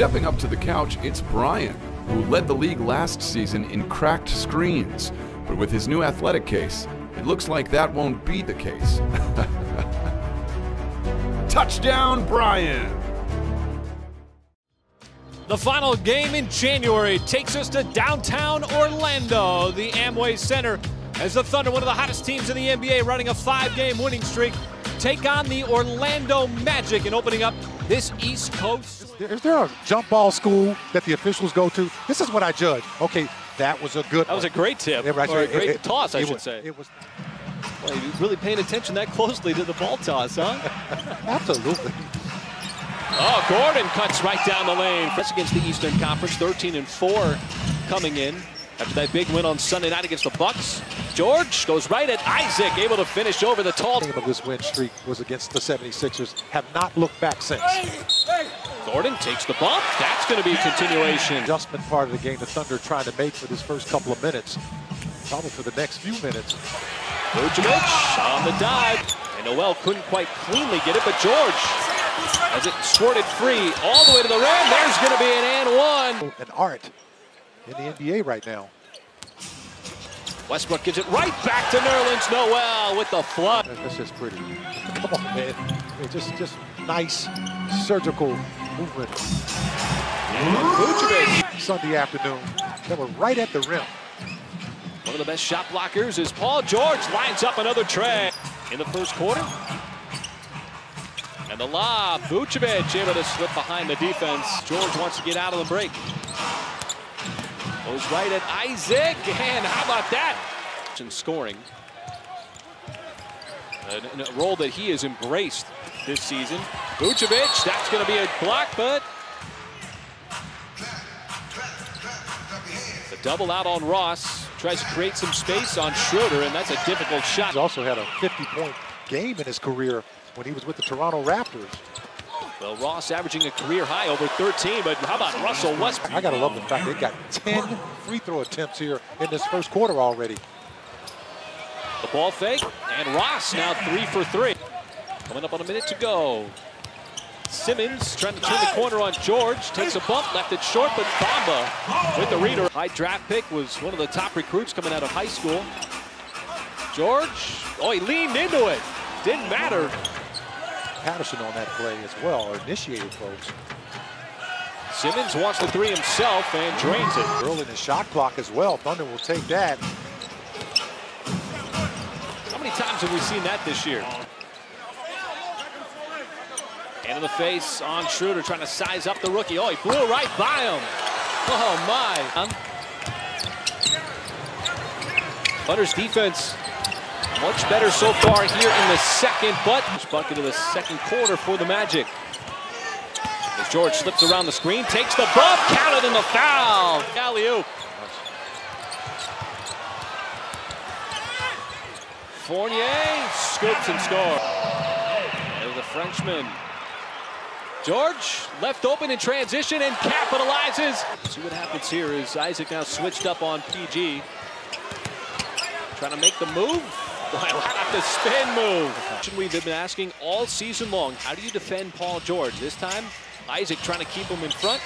Stepping up to the couch, it's Brian, who led the league last season in cracked screens. But with his new athletic case, it looks like that won't be the case. Touchdown, Brian! The final game in January takes us to downtown Orlando, the Amway Center, as the Thunder, one of the hottest teams in the NBA, running a 5-game winning streak, take on the Orlando Magic and opening up this East Coast. Is there a jump ball school that the officials go to? This is what I judge. Okay, that was a good That was a great tip, or a great toss, I should say. Well, you're really paying attention that closely to the ball toss, huh? Absolutely. Oh, Gordon cuts right down the lane. That's against the Eastern Conference, 13-4 coming in after that big win on Sunday night against the Bucks. George goes right at Isaac, able to finish over the tall. Of this win streak was against the 76ers. Have not looked back since. Gordon takes the bump. That's going to be a continuation. Adjustment part of the game the Thunder trying to make for this first couple of minutes. Probably for the next few minutes. Vucevic on the dive. And Noel couldn't quite cleanly get it, but George, as it squirted free all the way to the rim, there's going to be an and one. An art in the NBA right now. Westbrook gives it right back to Nerlens Noel with the flood. That's just pretty. Come on, man. It's just nice surgical movement. Vucevic. Sunday afternoon. They were right at the rim. One of the best shot blockers is Paul George. Lines up another tray in the first quarter. And the lob, Vucevic able to slip behind the defense. George wants to get out of the break. Goes right at Isaac, and how about that? And scoring. A role that he has embraced this season. Vucevic, that's going to be a block, but the double out on Ross. Tries to create some space on Schroeder, and that's a difficult shot. He's also had a 50-point game in his career when he was with the Toronto Raptors. Well, Ross averaging a career high over 13, but how about Russell Westbrook? I gotta love the fact they got 10 free throw attempts here in this first quarter already. The ball fake, and Ross now 3 for 3. Coming up on a minute to go. Simmons trying to turn the corner on George, takes a bump, left it short, but Bamba with the reader. High draft pick, was one of the top recruits coming out of high school. George, oh, he leaned into it. Didn't matter. Patterson on that play as well, or initiated, folks. Simmons wants the three himself and drains it. Early in the shot clock as well. Thunder will take that. How many times have we seen that this year? And in the face on Schroeder, trying to size up the rookie. Oh, he blew right by him. Oh, my. Thunder's defense much better so far here in the second, but bucket of the second quarter for the Magic. As George slips around the screen, takes the bump, counted in the foul. Alley-oop. Fournier scoops and scores. There's the Frenchman. George left open in transition and capitalizes. See what happens here is Isaac now switched up on PG. Trying to make the move. How about the spin move? We've been asking all season long, how do you defend Paul George? This time, Isaac trying to keep him in front.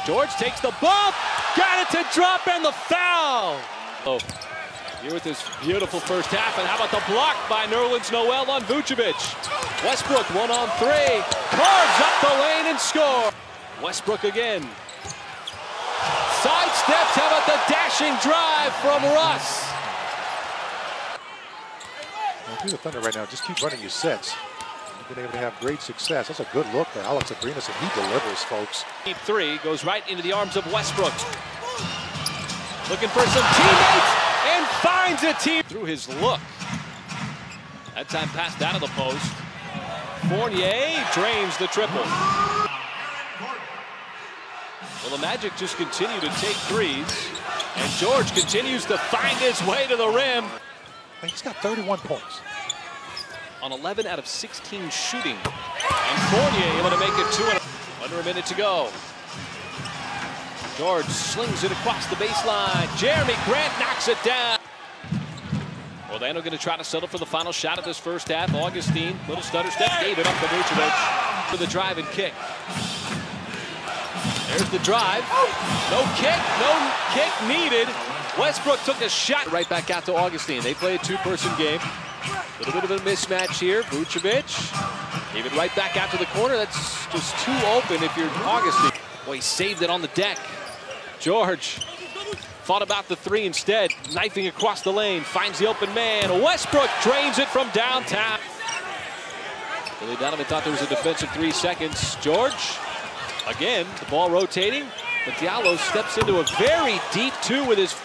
George takes the bump, got it to drop, and the foul. Oh, here with this beautiful first half, and how about the block by Nerlens Noel on Vucevic? Westbrook 1-on-3, carves up the lane and score. Westbrook again. Sidesteps, how about the dashing drive from Russ? Well, if you're the Thunder right now, just keep running your sets. You've been able to have great success. That's a good look for Alex Abrinas, and he delivers, folks. Deep three goes right into the arms of Westbrook. Looking for some teammates and finds a team through his look. That time passed out of the post. Fournier drains the triple. Well, the Magic just continue to take threes, and George continues to find his way to the rim. He's got 31 points. On 11 out of 16 shooting. And Fournier able to make it 2 under a minute to go. George slings it across the baseline. Jeremy Grant knocks it down. Orlando going to try to settle for the final shot of this first half. Augustine, little stutter step, gave it up to Vucevic for the drive and kick. There's the drive. No kick needed. Westbrook took a shot right back out to Augustine. They play a two-person game. A little bit of a mismatch here. Vucevic gave it right back out to the corner. That's just too open if you're Augustine. Boy, he saved it on the deck. George thought about the three instead. Knifing across the lane, finds the open man. Westbrook drains it from downtown. Billy Donovan thought there was a defensive 3 seconds. George, again, the ball rotating, but Diallo steps into a very deep two with his,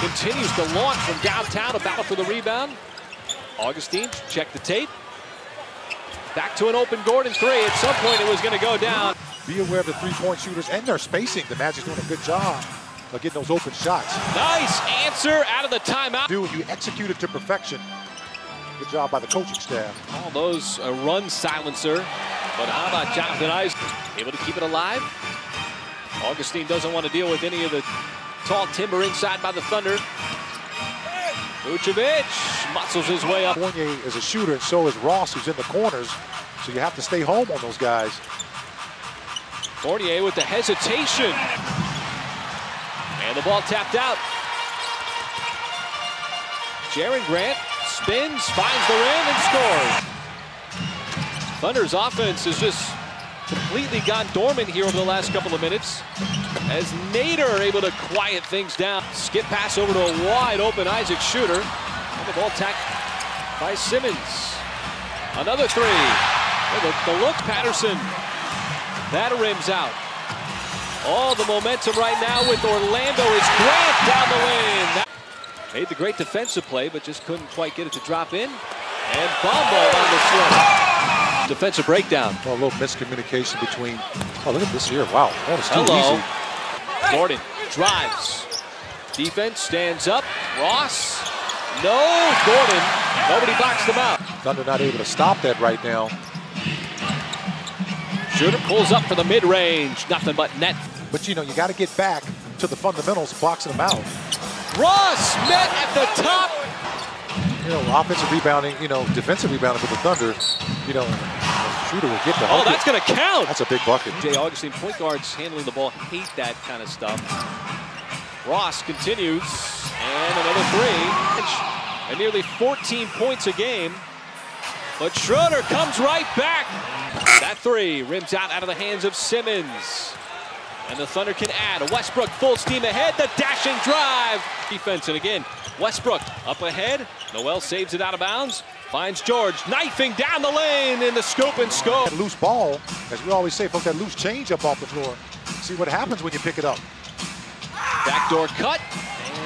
continues to launch from downtown, a battle for the rebound. Augustine, check the tape. Back to an open Gordon three. At some point it was going to go down. Be aware of the three-point shooters and their spacing. The Magic's doing a good job of getting those open shots. Nice answer out of the timeout. Dude, you execute it to perfection. Good job by the coaching staff. All those a run silencer. But how about Jonathan Isaac? Able to keep it alive. Augustine doesn't want to deal with any of the tall timber inside by the Thunder. Vucevic muscles his way up. Fournier is a shooter, and so is Ross, who's in the corners. So you have to stay home on those guys. Fournier with the hesitation. And the ball tapped out. Jaren Grant spins, finds the rim, and scores. Thunder's offense has just completely gone dormant here over the last couple of minutes, as Nader able to quiet things down. Skip pass over to a wide open Isaac shooter. And the ball tapped by Simmons. Another three. The look, Patterson. That rims out. All the momentum right now with Orlando is Grant down the lane. Made the great defensive play, but just couldn't quite get it to drop in. And Bombo on the slip. Defensive breakdown. Well, a little miscommunication between. Oh, look at this here. Wow, that was too easy. Gordon drives. Defense stands up. Ross. No. Gordon. Nobody boxed him out. Thunder not able to stop that right now. Shooter pulls up for the mid-range. Nothing but net. But you know, you got to get back to the fundamentals of boxing them out. Ross met at the top. You know, offensive rebounding, you know, defensive rebounding for the Thunder. You know, the shooter will get the Oh, that's going to count. That's a big bucket. Jay Augustine, point guards handling the ball, hate that kind of stuff. Ross continues, and another three. And nearly 14 points a game. But Schroeder comes right back. That three rims out of the hands of Simmons. And the Thunder can add. Westbrook full steam ahead. The dashing drive. Defense, and again, Westbrook up ahead. Noel saves it out of bounds. Finds George knifing down the lane in the scoop and score. That loose ball, as we always say, folks, that loose change up off the floor. See what happens when you pick it up. Backdoor cut,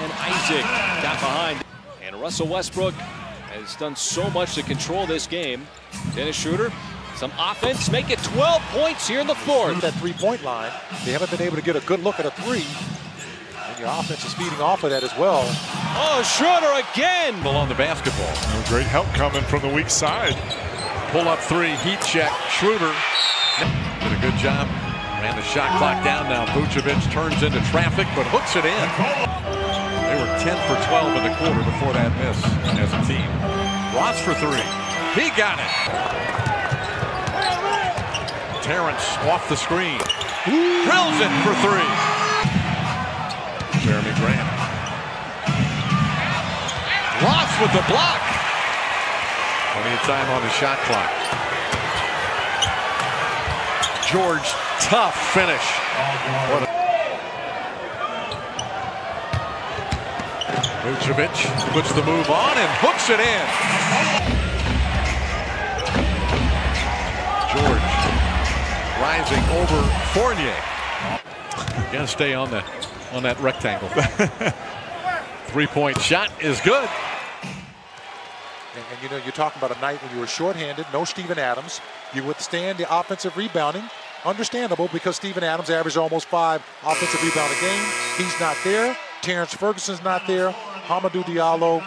and Isaac got behind. And Russell Westbrook has done so much to control this game. Dennis Schroeder, some offense, make it 12 points here in the fourth. That three-point line, they haven't been able to get a good look at a three. And your offense is feeding off of that as well. Oh, Schroeder again! On the basketball. Great help coming from the weak side. Pull up three, heat check. Schroeder did a good job. Ran the shot clock down. Now Vucevic turns into traffic, but hooks it in. They were 10 for 12 in the quarter before that miss as a team. Ross for three. He got it. Terrence off the screen. Drills it for three. Jeremy Grant. Ross with the block. Plenty of time on the shot clock. George, tough finish. Vucevic puts the move on and hooks it in. George rising over Fournier. Gotta stay on that rectangle. Three-point shot is good. And you know, you're talking about a night when you were shorthanded, no Steven Adams. You withstand the offensive rebounding. Understandable, because Steven Adams averaged almost 5 offensive rebounds a game. He's not there. Terrence Ferguson's not there. Hamidou Diallo.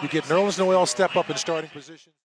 You get Nerlens Noel step up in starting position.